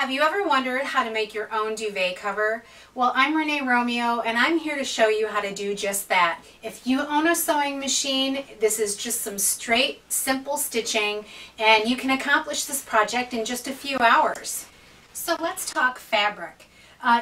Have you ever wondered how to make your own duvet cover? Well, I'm Renee Romeo and I'm here to show you how to do just that. If you own a sewing machine, this is just some straight, simple stitching and you can accomplish this project in just a few hours. So let's talk fabric.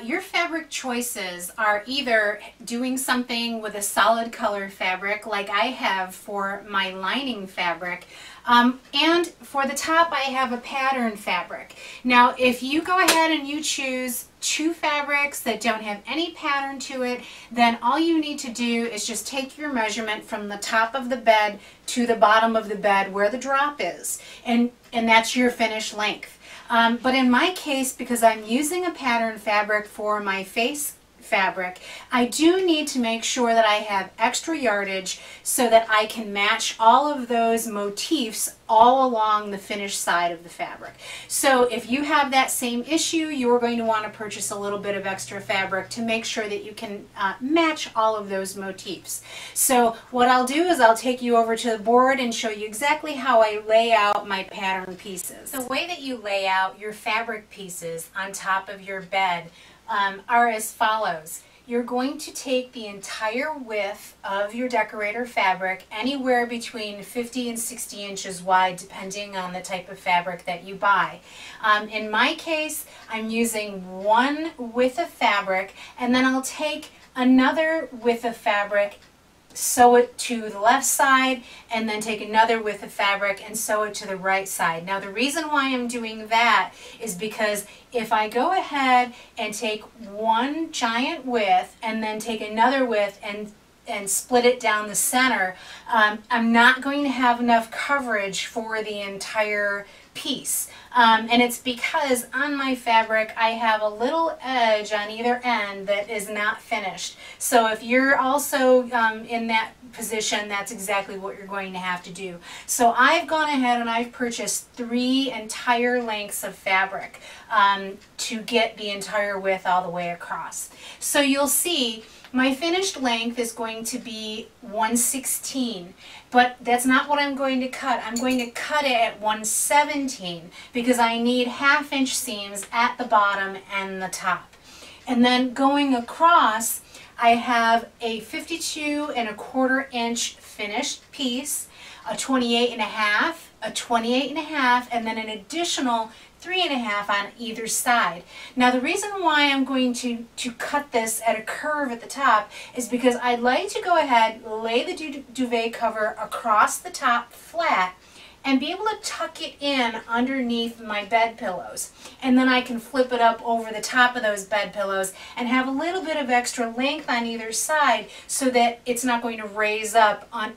Your fabric choices are either doing something with a solid color fabric like I have for my lining fabric, and for the top I have a pattern fabric. Now if you go ahead and you choose two fabrics that don't have any pattern to it, then all you need to do is just take your measurement from the top of the bed to the bottom of the bed where the drop is, and that's your finished length. But in my case, because I'm using a pattern fabric for my face fabric, I do need to make sure that I have extra yardage so that I can match all of those motifs all along the finished side of the fabric. So if you have that same issue, you're going to want to purchase a little bit of extra fabric to make sure that you can match all of those motifs. So what I'll do is I'll take you over to the board and show you exactly how I lay out my pattern pieces. The way that you lay out your fabric pieces on top of your bed are as follows. You're going to take the entire width of your decorator fabric, anywhere between 50 and 60 inches wide, depending on the type of fabric that you buy. In my case, I'm using one width of fabric, and then I'll take another width of fabric, sew it to the left side, and then take another width of fabric and sew it to the right side. Now the reason why I'm doing that is because if I go ahead and take one giant width and then take another width and split it down the center, I'm not going to have enough coverage for the entire piece. And it's because on my fabric I have a little edge on either end that is not finished. So if you're also in that position, that's exactly what you're going to have to do. So I've gone ahead and I've purchased 3 entire lengths of fabric to get the entire width all the way across. So you'll see my finished length is going to be 1/16, but that's not what I'm going to cut. I'm going to cut it at 1/17 because I need 1/2 inch seams at the bottom and the top. And then going across, I have a 52¼ inch finished piece, a 28½, a 28½, and then an additional 3½ on either side. Now the reason why I'm going to cut this at a curve at the top is because I'd like to go ahead, lay the duvet cover across the top flat, and be able to tuck it in underneath my bed pillows. And then I can flip it up over the top of those bed pillows and have a little bit of extra length on either side so that it's not going to raise up on,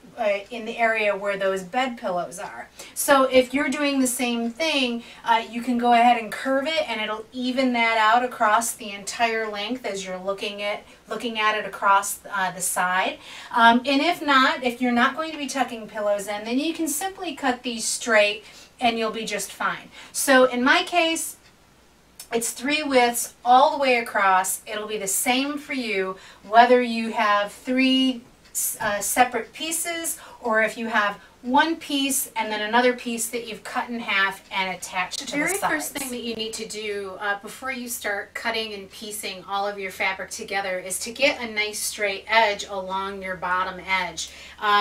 in the area where those bed pillows are. So if you're doing the same thing, you can go ahead and curve it and it'll even that out across the entire length as you're looking at it across the side. And if not, if you're not going to be tucking pillows in, then you can simply cut these straight and you'll be just fine. So in my case, it's 3 widths all the way across. It'll be the same for you whether you have 3 separate pieces or if you have one piece and then another piece that you've cut in half and attached to the sides. The very first thing that you need to do before you start cutting and piecing all of your fabric together is to get a nice straight edge along your bottom edge.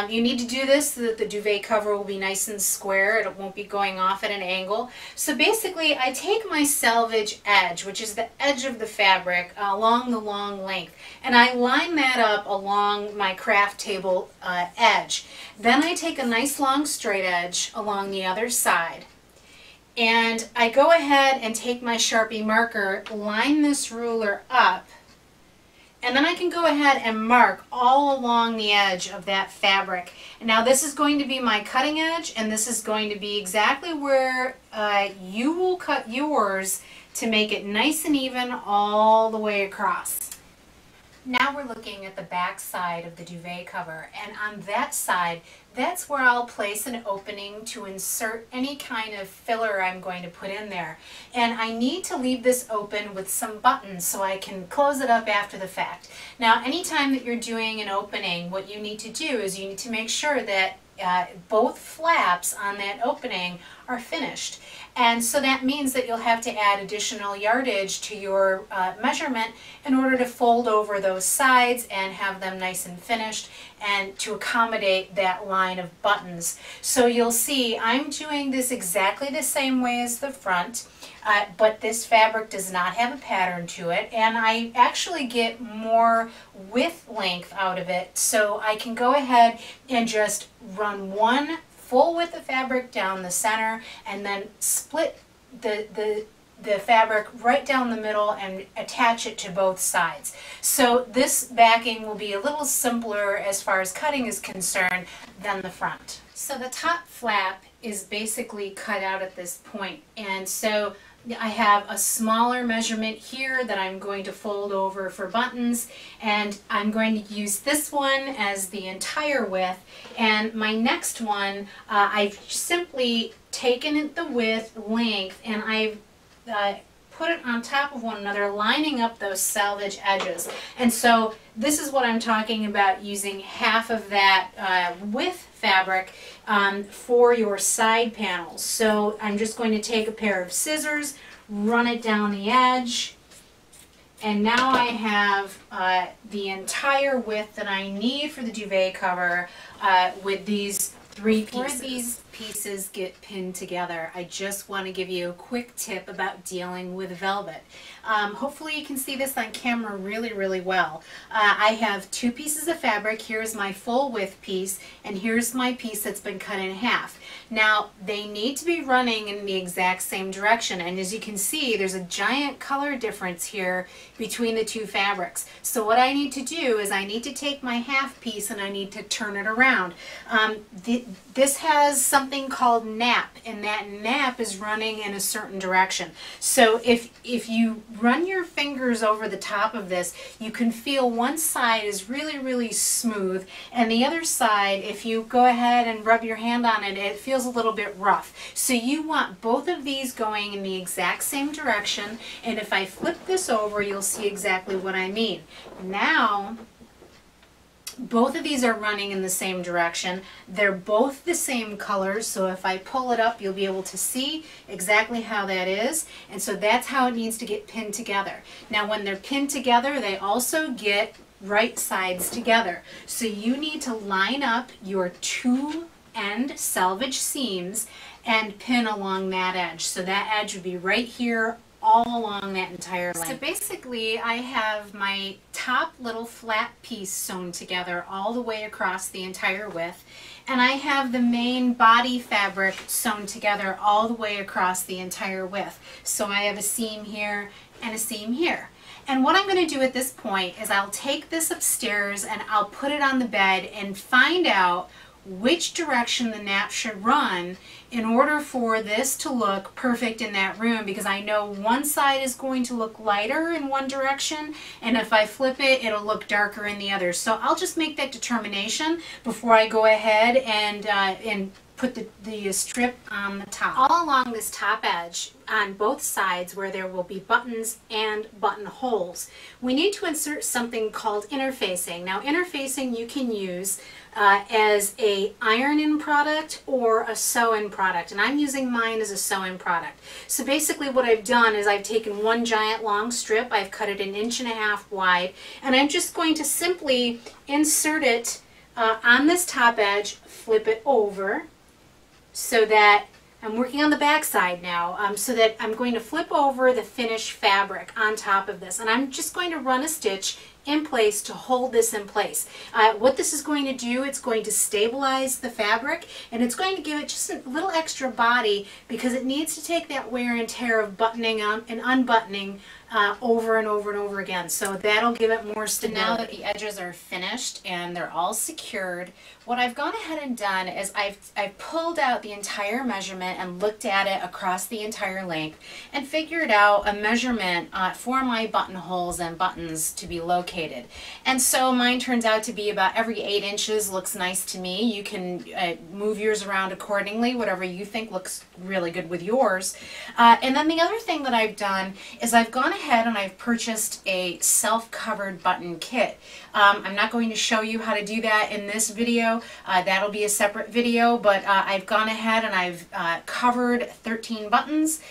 You need to do this so that the duvet cover will be nice and square. It won't be going off at an angle. So basically I take my selvage edge, which is the edge of the fabric, along the long length, and I line that up along my craft table edge. Then I take a nice long straight edge along the other side, and I go ahead and take my Sharpie marker, line this ruler up, and then I can go ahead and mark all along the edge of that fabric. And now this is going to be my cutting edge, and this is going to be exactly where you will cut yours to make it nice and even all the way across. Now we're looking at the back side of the duvet cover, and on that side, that's where I'll place an opening to insert any kind of filler I'm going to put in there. And I need to leave this open with some buttons so I can close it up after the fact. Now anytime that you're doing an opening, what you need to do is you need to make sure that both flaps on that opening are finished. And so that means that you'll have to add additional yardage to your measurement in order to fold over those sides and have them nice and finished and to accommodate that line of buttons. So you'll see I'm doing this exactly the same way as the front, but this fabric does not have a pattern to it, and I actually get more width length out of it, so I can go ahead and just run one full width of fabric down the center and then split the fabric right down the middle and attach it to both sides. So this backing will be a little simpler as far as cutting is concerned than the front. So the top flap is basically cut out at this point, and so I have a smaller measurement here that I'm going to fold over for buttons, and I'm going to use this one as the entire width, and my next one I've simply taken the width, length, and I've put it on top of one another, lining up those selvage edges. And so this is what I'm talking about, using half of that width fabric for your side panels. So I'm just going to take a pair of scissors, run it down the edge, and now I have the entire width that I need for the duvet cover with these three pieces. Before these pieces get pinned together, I just want to give you a quick tip about dealing with velvet. Hopefully you can see this on camera really well. I have two pieces of fabric. Here's my full width piece, and here's my piece that's been cut in half. Now they need to be running in the exact same direction, and as you can see there's a giant color difference here between the two fabrics. So what I need to do is I need to take my half piece and I need to turn it around. This has something called nap, and that nap is running in a certain direction. So if you run your fingers over the top of this, you can feel one side is really smooth, and the other side, if you go ahead and rub your hand on it, it feels a little bit rough. So you want both of these going in the exact same direction, and if I flip this over, you'll see exactly what I mean. Now both of these are running in the same direction. They're both the same colors, so if I pull it up, you'll be able to see exactly how that is. And so that's how it needs to get pinned together. Now when they're pinned together, they also get right sides together. So you need to line up your two end selvage seams and pin along that edge. So that edge would be right here all along that entire length. So basically I have my top little flat piece sewn together all the way across the entire width, and I have the main body fabric sewn together all the way across the entire width. So I have a seam here and a seam here. And what I'm going to do at this point is I'll take this upstairs and I'll put it on the bed and find out which direction the nap should run in order for this to look perfect in that room, because I know one side is going to look lighter in one direction, and if I flip it, it'll look darker in the other. So I'll just make that determination before I go ahead and put the strip on the top. All along this top edge on both sides where there will be buttons and buttonholes, we need to insert something called interfacing. Now interfacing you can use as a iron-in product or a sew-in product, and I'm using mine as a sew-in product. So basically what I've done is I've taken one giant long strip, I've cut it 1.5 inches wide, and I'm just going to simply insert it on this top edge, flip it over, so that I'm working on the back side now, so that I'm going to flip over the finished fabric on top of this, and I'm just going to run a stitch in place to hold this in place. What this is going to do, it's going to stabilize the fabric, and it's going to give it just a little extra body, because it needs to take that wear and tear of buttoning and unbuttoning over and over and over again. So that'll give it more stability. Now that the edges are finished and they're all secured, what I've gone ahead and done is I've pulled out the entire measurement and looked at it across the entire length and figured out a measurement for my buttonholes and buttons to be located. And so mine turns out to be about every 8 inches. Looks nice to me. You can move yours around accordingly, whatever you think looks really good with yours. And then the other thing that I've done is I've gone ahead and I've purchased a self-covered button kit. I'm not going to show you how to do that in this video. That'll be a separate video, but I've gone ahead and I've covered 13 buttons,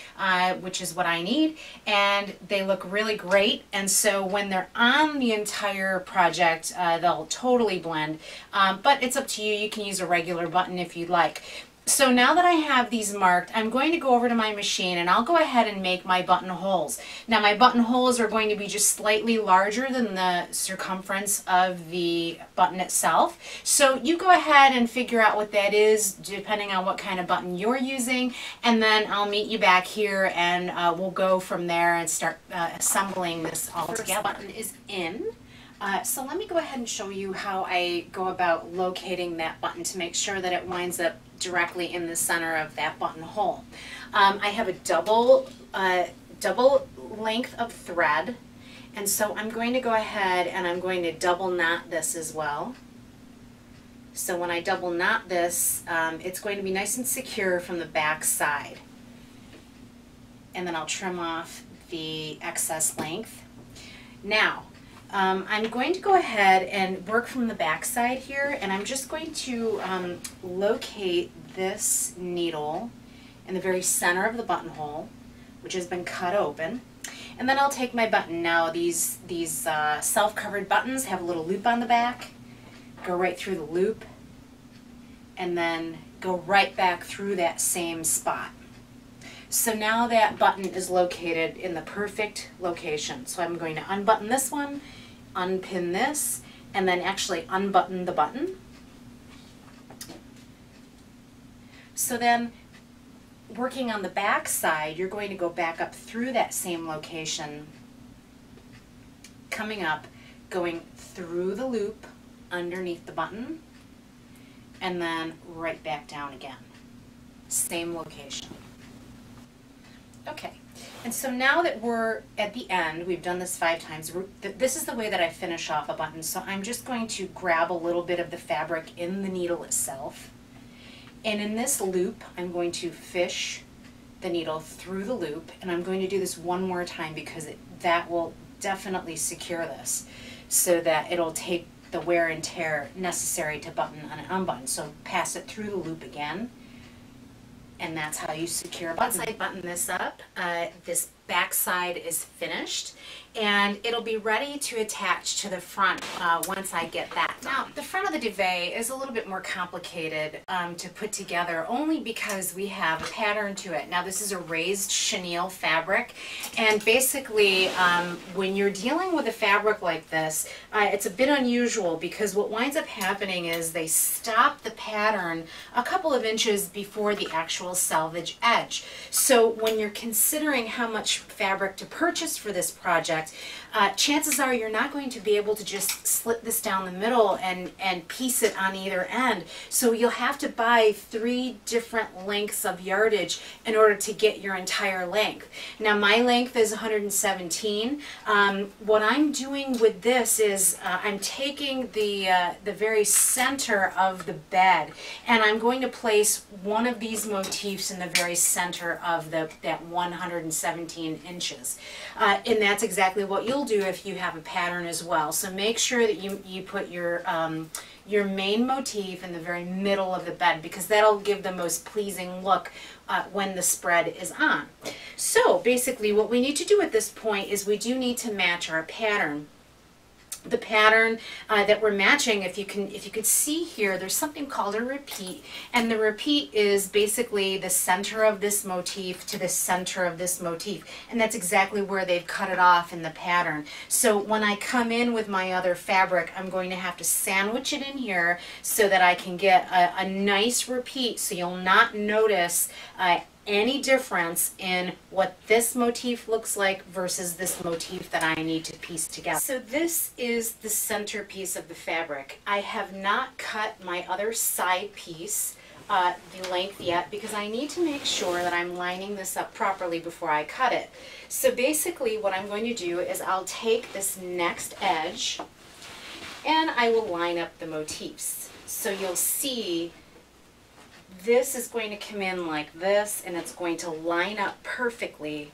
which is what I need, and they look really great. And so when they're on the entire project, they'll totally blend, but it's up to you. You can use a regular button if you'd like. So now that I have these marked, I'm going to go over to my machine and I'll go ahead and make my buttonholes. Now my buttonholes are going to be just slightly larger than the circumference of the button itself. So you go ahead and figure out what that is depending on what kind of button you're using, and then I'll meet you back here and we'll go from there and start assembling this all together. First button is in. So let me go ahead and show you how I go about locating that button to make sure that it winds up directly in the center of that buttonhole. I have a double length of thread, and so I'm going to go ahead and I'm going to double knot this as well. So when I double knot this, it's going to be nice and secure from the back side. And then I'll trim off the excess length. Now, I'm going to go ahead and work from the back side here, and I'm just going to locate this needle in the very center of the buttonhole, which has been cut open. And then I'll take my button. Now these self-covered buttons have a little loop on the back. Go right through the loop and then go right back through that same spot. So now that button is located in the perfect location. So I'm going to unbutton this one, unpin this, and then actually unbutton the button. So then, working on the back side, you're going to go back up through that same location, coming up, going through the loop underneath the button, and then right back down again. Same location. Okay, and so now that we're at the end, we've done this 5 times, this is the way that I finish off a button. So I'm just going to grab a little bit of the fabric in the needle itself, and in this loop I'm going to fish the needle through the loop, and I'm going to do this one more time because that will definitely secure this so that it'll take the wear and tear necessary to button and unbutton. So pass it through the loop again, and that's how you secure a button. Once I button this up, this back side is finished, and it'll be ready to attach to the front once I get that done. Now, the front of the duvet is a little bit more complicated to put together, only because we have a pattern to it. Now, this is a raised chenille fabric, and basically when you're dealing with a fabric like this, it's a bit unusual because what winds up happening is they stop the pattern a couple of inches before the actual selvage edge. So when you're considering how much fabric to purchase for this project, chances are you're not going to be able to just slit this down the middle and piece it on either end. So you'll have to buy 3 different lengths of yardage in order to get your entire length. Now my length is 117. What I'm doing with this is I'm taking the very center of the bed, and I'm going to place one of these motifs in the very center of that 117 inches. And that's exactly what you'll do if you have a pattern as well. So make sure that you put your main motif in the very middle of the bed, because that'll give the most pleasing look when the spread is on. So basically what we need to do at this point is we do need to match our pattern. The pattern that we're matching, if you could see here, there's something called a repeat, and the repeat is basically the center of this motif to the center of this motif, and that's exactly where they've cut it off in the pattern. So when I come in with my other fabric, I'm going to have to sandwich it in here so that I can get a nice repeat, so you'll not notice any difference in what this motif looks like versus this motif that I need to piece together. So this is the centerpiece of the fabric. I have not cut my other side piece the length yet because I need to make sure that I'm lining this up properly before I cut it. So basically what I'm going to do is I'll take this next edge and I will line up the motifs. So you'll see this is going to come in like this, and it's going to line up perfectly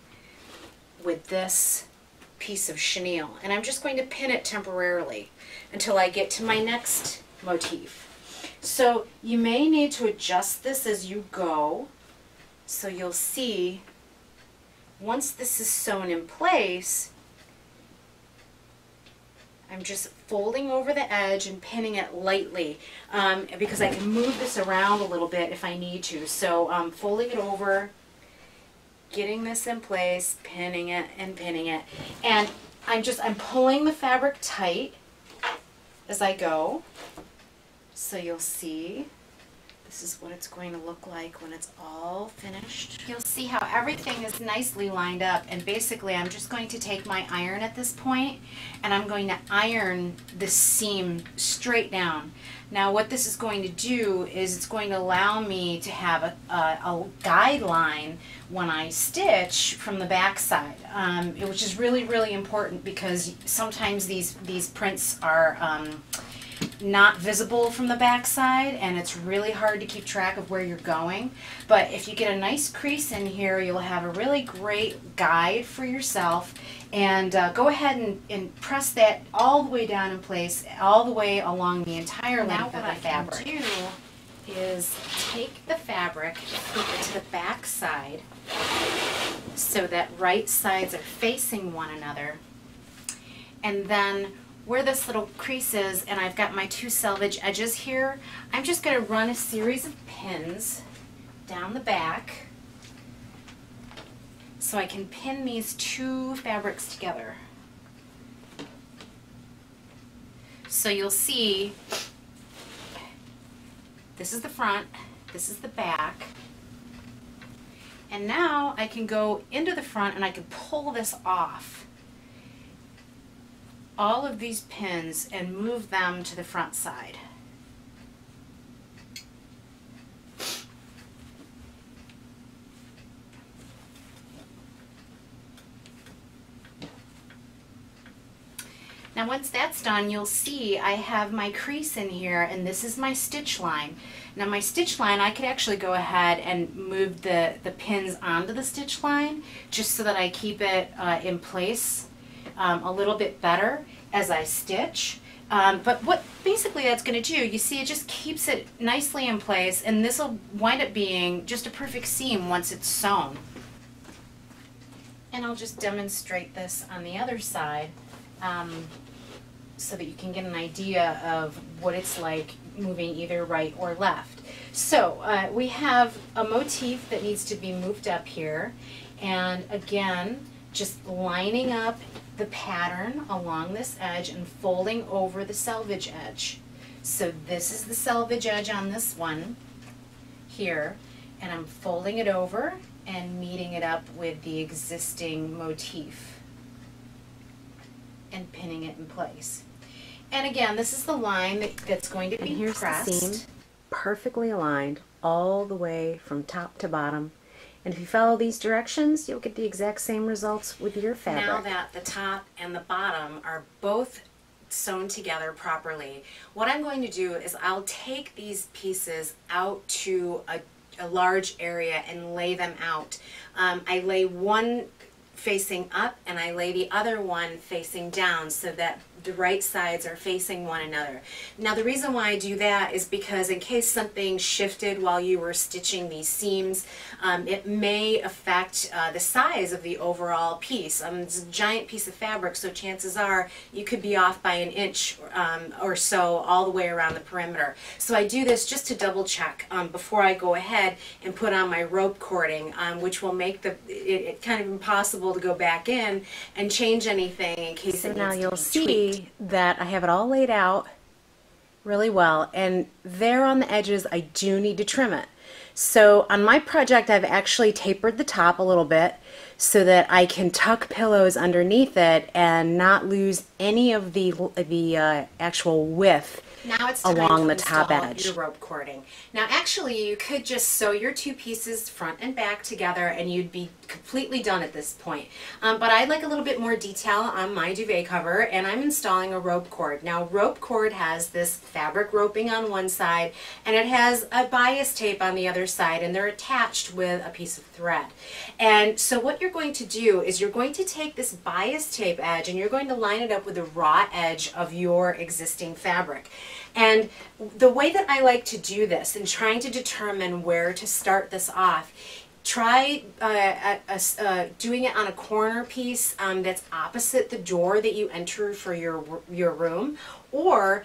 with this piece of chenille, and I'm just going to pin it temporarily until I get to my next motif. So you may need to adjust this as you go. So you'll see once this is sewn in place, I'm just folding over the edge and pinning it lightly because I can move this around a little bit if I need to. So folding it over, getting this in place, pinning it and pinning it. And I'm pulling the fabric tight as I go. So you'll see this is what it's going to look like when it's all finished. You'll see how everything is nicely lined up, and basically I'm just going to take my iron at this point and I'm going to iron this seam straight down. Now what this is going to do is it's going to allow me to have a guideline when I stitch from the back side, which is really, really important because sometimes these prints are not visible from the back side, and it's really hard to keep track of where you're going. But if you get a nice crease in here, you'll have a really great guide for yourself. And go ahead and press that all the way down in place, all the way along the entire length of the fabric. Now what I can do is take the fabric, flip it to the back side so that right sides are facing one another, and then where this little crease is, and I've got my two selvage edges here, I'm just going to run a series of pins down the back so I can pin these two fabrics together. So you'll see this is the front, this is the back, and now I can go into the front and I can pull this off, all of these pins, and move them to the front side. Now once that's done, you'll see I have my crease in here, and this is my stitch line. Now my stitch line, I could actually go ahead and move the pins onto the stitch line just so that I keep it in place a little bit better as I stitch. But what basically that's going to do, you see it just keeps it nicely in place, and this will wind up being just a perfect seam once it's sewn. And I'll just demonstrate this on the other side so that you can get an idea of what it's like moving either right or left. So we have a motif that needs to be moved up here, and again just lining up the pattern along this edge and folding over the selvage edge. So this is the selvage edge on this one here, and I'm folding it over and meeting it up with the existing motif and pinning it in place. And again, this is the line that's going to be here's pressed. The seam, perfectly aligned all the way from top to bottom. And if you follow these directions, you'll get the exact same results with your fabric. Now that the top and the bottom are both sewn together properly, what I'm going to do is I'll take these pieces out to a large area and lay them out. I lay one facing up and I lay the other one facing down so that the right sides are facing one another. Now the reason why I do that is because in case something shifted while you were stitching these seams, it may affect the size of the overall piece. It's a giant piece of fabric, so chances are you could be off by an inch or so all the way around the perimeter. So I do this just to double check before I go ahead and put on my rope cording, which will make it kind of impossible to go back in and change anything in case it needs to be tweaked. So now you'll see that I have it all laid out really well, and there on the edges I do need to trim it. So on my project I've actually tapered the top a little bit so that I can tuck pillows underneath it and not lose any of the actual width Now it's along the top edge. Your rope cording. Now actually you could just sew your two pieces front and back together and you'd be completely done at this point. But I'd like a little bit more detail on my duvet cover, and I'm installing a rope cord. Now rope cord has this fabric roping on one side and it has a bias tape on the other side, and they're attached with a piece of thread. And so what you're going to do is you're going to take this bias tape edge and you're going to line it up with the raw edge of your existing fabric. And the way that I like to do this in trying to determine where to start this off, try doing it on a corner piece that's opposite the door that you enter for your room. Or,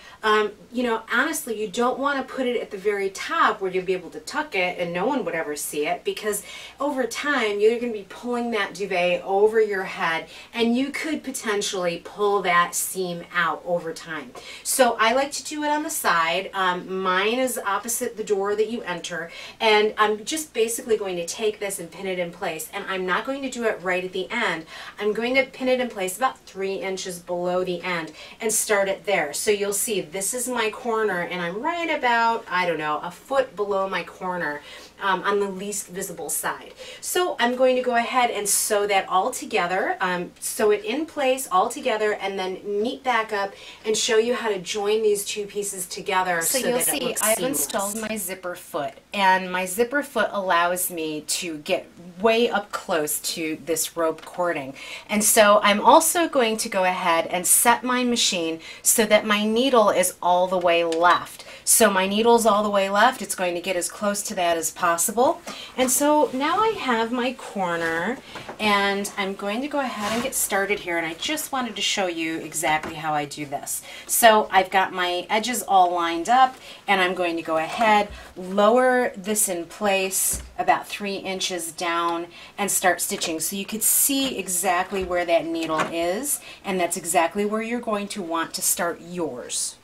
you know, honestly, you don't want to put it at the very top where you'll be able to tuck it and no one would ever see it, because over time you're going to be pulling that duvet over your head and you could potentially pull that seam out over time. So I like to do it on the side. Mine is opposite the door that you enter, and I'm just basically going to take this and pin it in place, and I'm not going to do it right at the end. I'm going to pin it in place about 3 inches below the end and start it there. So you'll see this is my corner and I'm right about, I don't know, a foot below my corner on the least visible side. So I'm going to go ahead and sew that all together, sew it in place all together, and then meet back up and show you how to join these two pieces together. So you'll see I've installed my zipper foot, and my zipper foot allows me to get way up close to this rope cording. And so I'm also going to go ahead and set my machine so that my needle is all the way left. So my needle's all the way left, it's going to get as close to that as possible. And so now I have my corner, and I'm going to go ahead and get started here, and I just wanted to show you exactly how I do this. So I've got my edges all lined up, and I'm going to go ahead, lower this in place about 3 inches down, and start stitching. So you could see exactly where that needle is, and that's exactly where you're going to want to start yours.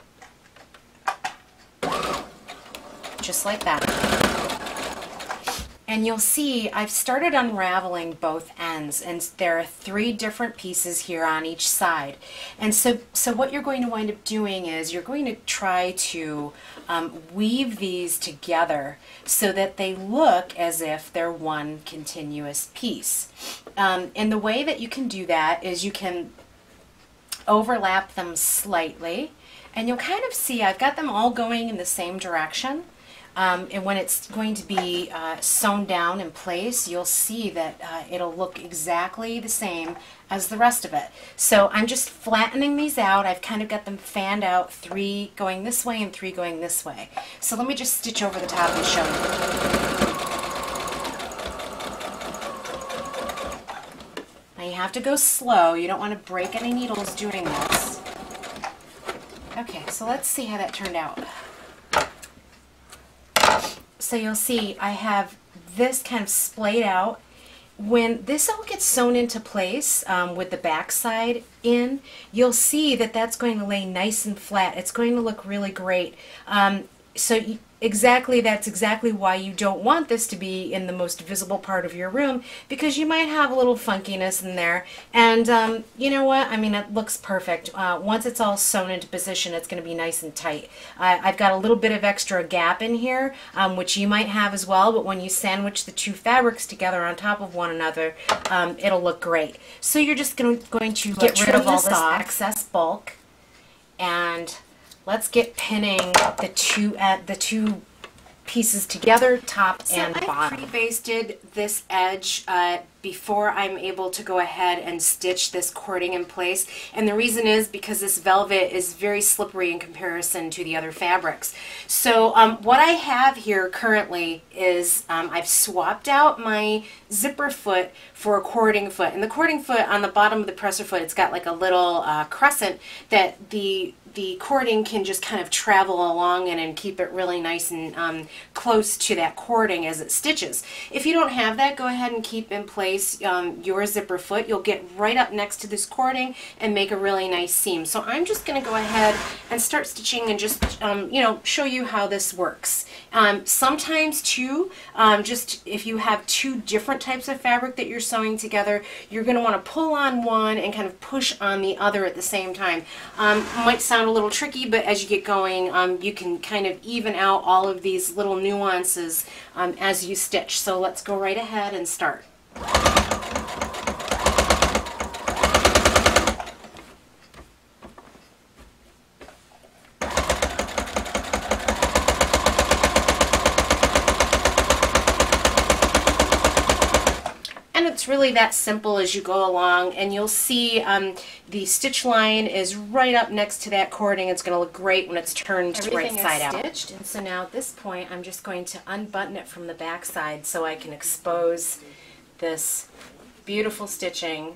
Just like that. And you'll see I've started unraveling both ends, and there are 3 different pieces here on each side. And so what you're going to wind up doing is you're going to try to weave these together so that they look as if they're one continuous piece. And the way that you can do that is you can overlap them slightly, and you'll kind of see I've got them all going in the same direction. And when it's going to be sewn down in place, you'll see that it'll look exactly the same as the rest of it. So I'm just flattening these out. I've kind of got them fanned out, 3 going this way and 3 going this way. So let me just stitch over the top and show you. Now you have to go slow. You don't want to break any needles doing this. Okay, so let's see how that turned out. So you'll see I have this kind of splayed out. When this all gets sewn into place with the back side in, you'll see that that's going to lay nice and flat. It's going to look really great. That's exactly why you don't want this to be in the most visible part of your room, because you might have a little funkiness in there. And you know what? I mean, it looks perfect. Once it's all sewn into position, it's going to be nice and tight. I've got a little bit of extra gap in here, which you might have as well, but when you sandwich the 2 fabrics together on top of one another, it'll look great. So you're just going to get rid of all this excess bulk, and let's get pinning the two pieces together, top and bottom. So I pre-basted this edge before I'm able to go ahead and stitch this cording in place. And the reason is because this velvet is very slippery in comparison to the other fabrics. So what I have here currently is I've swapped out my zipper foot for a cording foot. And the cording foot on the bottom of the presser foot, it's got like a little crescent that the cording can just kind of travel along in and keep it really nice and close to that cording as it stitches. If you don't have that, go ahead and keep in place your zipper foot. You'll get right up next to this cording and make a really nice seam. So I'm just going to go ahead and start stitching and just you know, show you how this works. Sometimes too, just if you have 2 different types of fabric that you're sewing together, you're going to want to pull on one and kind of push on the other at the same time. Might sound out a little tricky, but as you get going, you can kind of even out all of these little nuances as you stitch. So let's go right ahead and start. It's really that simple as you go along, and you'll see the stitch line is right up next to that cording. It's going to look great when it's turned right side out. Stitched, and so now at this point I'm just going to unbutton it from the back side so I can expose this beautiful stitching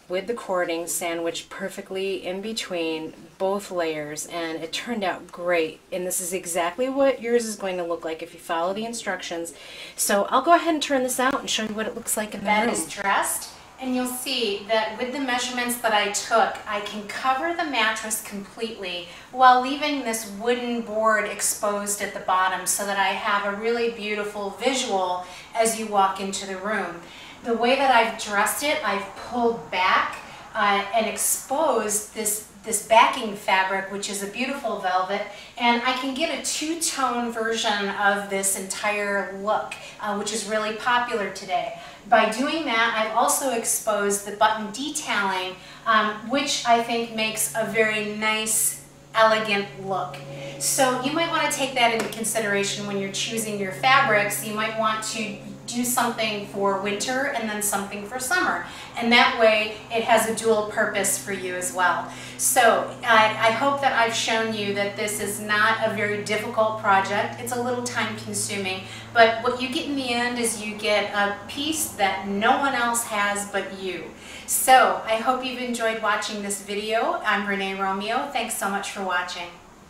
with the cording sandwiched perfectly in between both layers, and it turned out great. And this is exactly what yours is going to look like if you follow the instructions. So I'll go ahead and turn this out and show you what it looks like in the room. That is dressed, and you'll see that with the measurements that I took, I can cover the mattress completely while leaving this wooden board exposed at the bottom so that I have a really beautiful visual as you walk into the room. The way that I've dressed it, I've pulled back and exposed this backing fabric, which is a beautiful velvet, and I can get a two-tone version of this entire look, which is really popular today. By doing that, I've also exposed the button detailing, which I think makes a very nice, elegant look. So you might want to take that into consideration when you're choosing your fabrics. You might want to do something for winter and then something for summer, and that way it has a dual purpose for you as well. So I hope that I've shown you that this is not a very difficult project. It's a little time consuming, but what you get in the end is you get a piece that no one else has but you. So I hope you've enjoyed watching this video. I'm Renee Romeo. Thanks so much for watching.